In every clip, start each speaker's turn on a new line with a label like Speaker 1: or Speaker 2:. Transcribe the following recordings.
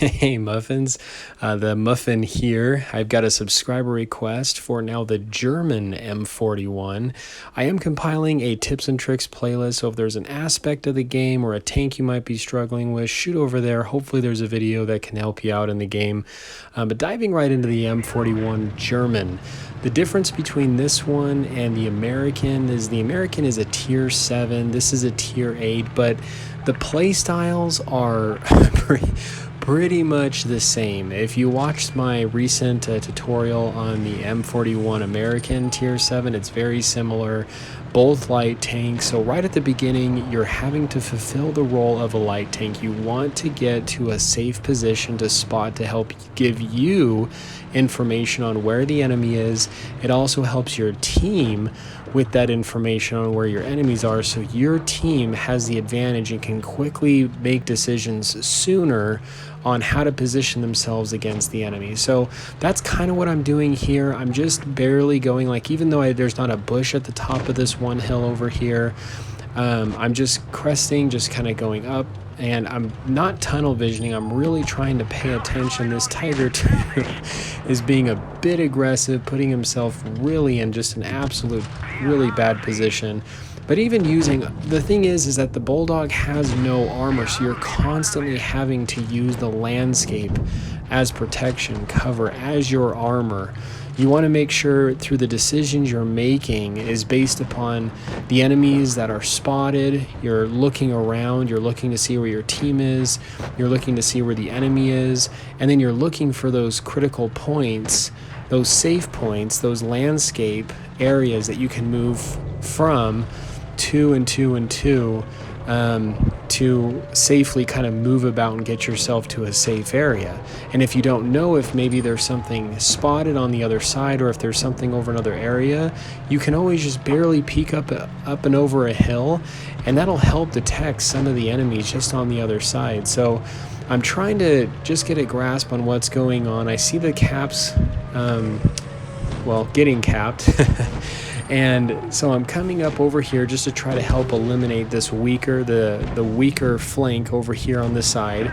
Speaker 1: Hey Muffins, the Muffin here. I've got a subscriber request for now the German M41. I am compiling a tips and tricks playlist, so if there's an aspect of the game or a tank you might be struggling with, shoot over there. Hopefully there's a video that can help you out in the game. But diving right into the M41 German, the difference between this one and the American is a tier 7, this is a tier 8, but the play styles are pretty much the same. If you watched my recent tutorial on the M41 American tier 7, it's very similar, both light tanks. So right at the beginning, you're having to fulfill the role of a light tank. You want to get to a safe position to spot to help give you information on where the enemy is. It also helps your team with that information on where your enemies are, so your team has the advantage and can quickly make decisions sooner on how to position themselves against the enemy. So that's kind of what I'm doing here. I'm just barely going, like, even though there's not a bush at the top of this one hill over here, I'm just cresting, just kind of going up, and I'm not tunnel visioning. I'm really trying to pay attention. This Tiger too is being a bit aggressive, putting himself really in just an absolute really bad position. But even using, the thing is that the Bulldog has no armor, so you're constantly having to use the landscape as protection, cover as your armor. You want to make sure through the decisions you're making is based upon the enemies that are spotted. You're looking around, you're looking to see where your team is, you're looking to see where the enemy is, and then you're looking for those critical points, those safe points, those landscape areas that you can move from two and two to safely kind of move about and get yourself to a safe area. And if you don't know if maybe there's something spotted on the other side or if there's something over another area, you can always just barely peek up and over a hill, and that'll help detect some of the enemies just on the other side. So I'm trying to just get a grasp on what's going on. I see the caps, getting capped. And so I'm coming up over here just to try to help eliminate this weaker, the weaker flank over here on this side,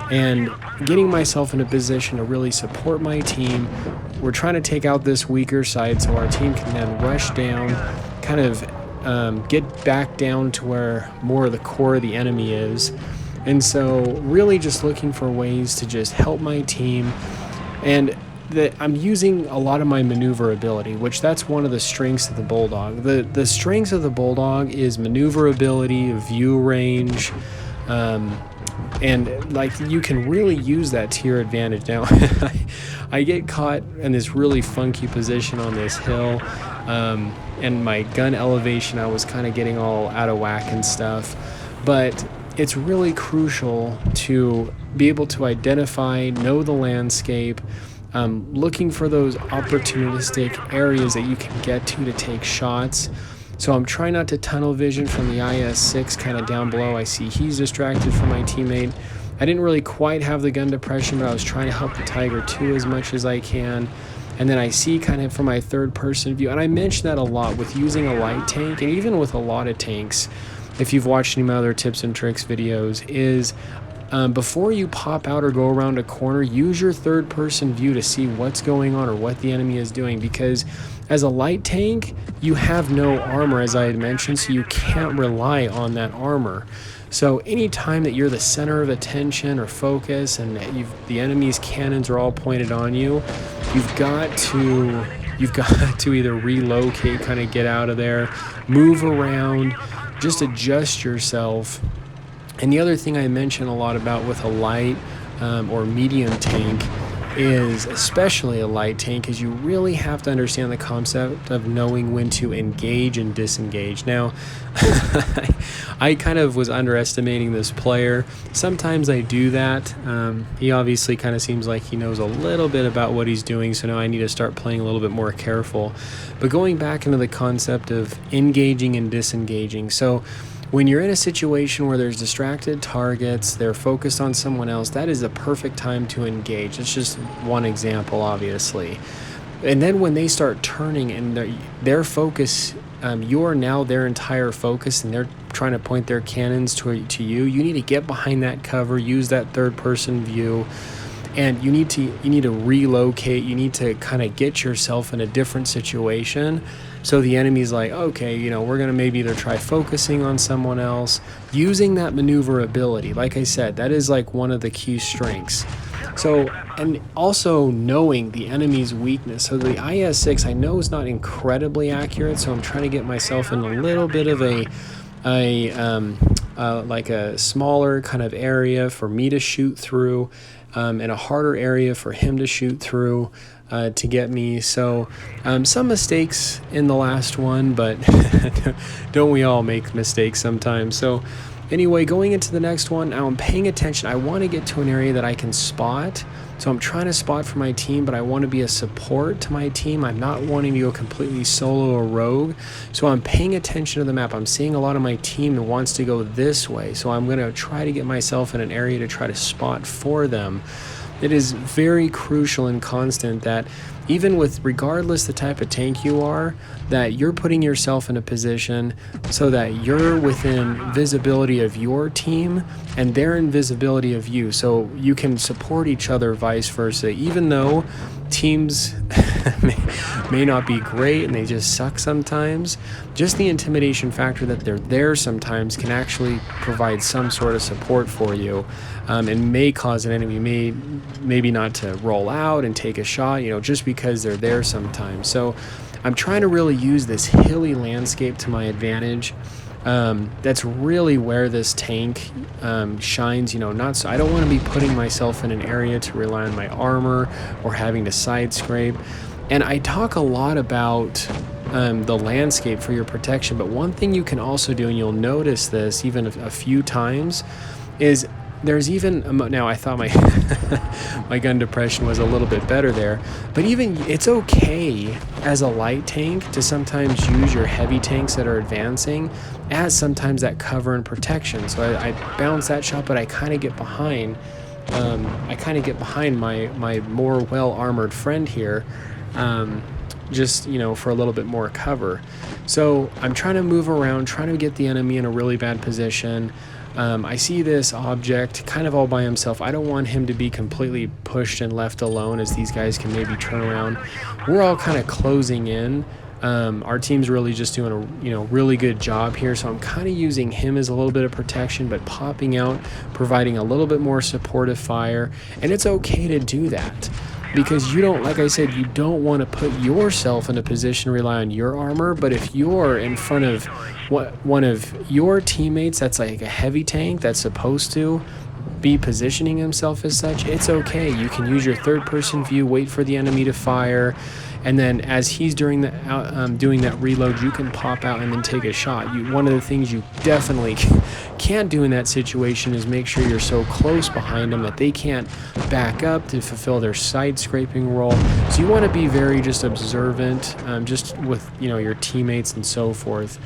Speaker 1: and getting myself in a position to really support my team. We're trying to take out this weaker side so our team can then rush down, kind of get back down to where more of the core of the enemy is. And so really just looking for ways to just help my team, and that I'm using a lot of my maneuverability, which that's one of the strengths of the Bulldog. The strengths of the Bulldog is maneuverability, view range, and like you can really use that to your advantage. Now I get caught in this really funky position on this hill, and my gun elevation, I was kind of getting all out of whack and stuff, but it's really crucial to be able to identify, know the landscape, looking for those opportunistic areas that you can get to take shots. So I'm trying not to tunnel vision from the IS-6 kind of down below. I see he's distracted from my teammate. I didn't really quite have the gun depression, but I was trying to help the Tiger 2 as much as I can. And then I see kind of from my third person view, and I mention that a lot with using a light tank, and even with a lot of tanks, if you've watched any of my other tips and tricks videos, is before you pop out or go around a corner, use your third person view to see what's going on or what the enemy is doing, because as a light tank you have no armor, as I had mentioned, so you can't rely on that armor. So anytime that you're the center of attention or focus and the enemy's cannons are all pointed on you, you've got to either relocate, kind of get out of there, move around, just adjust yourself. And the other thing I mention a lot about with a light or medium tank is, especially a light tank, is you really have to understand the concept of knowing when to engage and disengage. Now, I kind of was underestimating this player. Sometimes I do that. He obviously kind of seems like he knows a little bit about what he's doing, so now I need to start playing a little bit more careful. But going back into the concept of engaging and disengaging. So when you're in a situation where there's distracted targets, they're focused on someone else, that is the perfect time to engage. It's just one example, obviously. And then when they start turning and their focus you're now their entire focus and they're trying to point their cannons to you, you need to get behind that cover, use that third person view, and you need to relocate. You need to kind of get yourself in a different situation. So the enemy's like, okay, you know, we're going to maybe either try focusing on someone else, using that maneuverability. Like I said, that is like one of the key strengths. So, and also knowing the enemy's weakness. So the IS-6 I know is not incredibly accurate, so I'm trying to get myself in a little bit of like a smaller kind of area for me to shoot through, and a harder area for him to shoot through to get me. So some mistakes in the last one, but don't we all make mistakes sometimes? So anyway, going into the next one, now I'm paying attention. I want to get to an area that I can spot. So I'm trying to spot for my team, but I want to be a support to my team. I'm not wanting to go completely solo or rogue. So I'm paying attention to the map. I'm seeing a lot of my team that wants to go this way. So I'm going to try to get myself in an area to try to spot for them. It is very crucial and constant that even with, regardless the type of tank you are, that you're putting yourself in a position so that you're within visibility of your team and they're in visibility of you, so you can support each other, vice versa. Even though teams may not be great and they just suck sometimes, just the intimidation factor that they're there sometimes can actually provide some sort of support for you, and may cause an enemy maybe not to roll out and take a shot, you know, just because they're there sometimes. So I'm trying to really use this hilly landscape to my advantage. That's really where this tank shines, you know. Not so I don't want to be putting myself in an area to rely on my armor or having to side scrape. And I talk a lot about the landscape for your protection, but one thing you can also do, and you'll notice this even a few times, is there's even now I thought my my gun depression was a little bit better there, but even it's okay as a light tank to sometimes use your heavy tanks that are advancing as sometimes that cover and protection. So I bounce that shot, but I kind of get behind my more well armored friend here, just, you know, for a little bit more cover. So I'm trying to move around, trying to get the enemy in a really bad position. I see this object kind of all by himself. I don't want him to be completely pushed and left alone as these guys can maybe turn around. We're all kind of closing in. Our team's really just doing a really good job here. So I'm kind of using him as a little bit of protection, but popping out, providing a little bit more supportive fire. And it's okay to do that, because you don't, like I said, you don't want to put yourself in a position to rely on your armor. But if you're in front of one of your teammates that's like a heavy tank that's supposed to be positioning himself as such, it's okay. You can use your third person view, wait for the enemy to fire, and then as he's doing that reload, you can pop out and then take a shot. One of the things you definitely can't do in that situation is make sure you're so close behind them that they can't back up to fulfill their side scraping role. So you want to be very just observant, just with, you know, your teammates and so forth.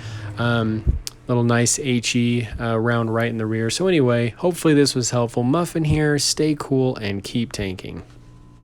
Speaker 1: Little nice HE round right in the rear. So anyway, hopefully this was helpful. Muffin here, stay cool and keep tanking.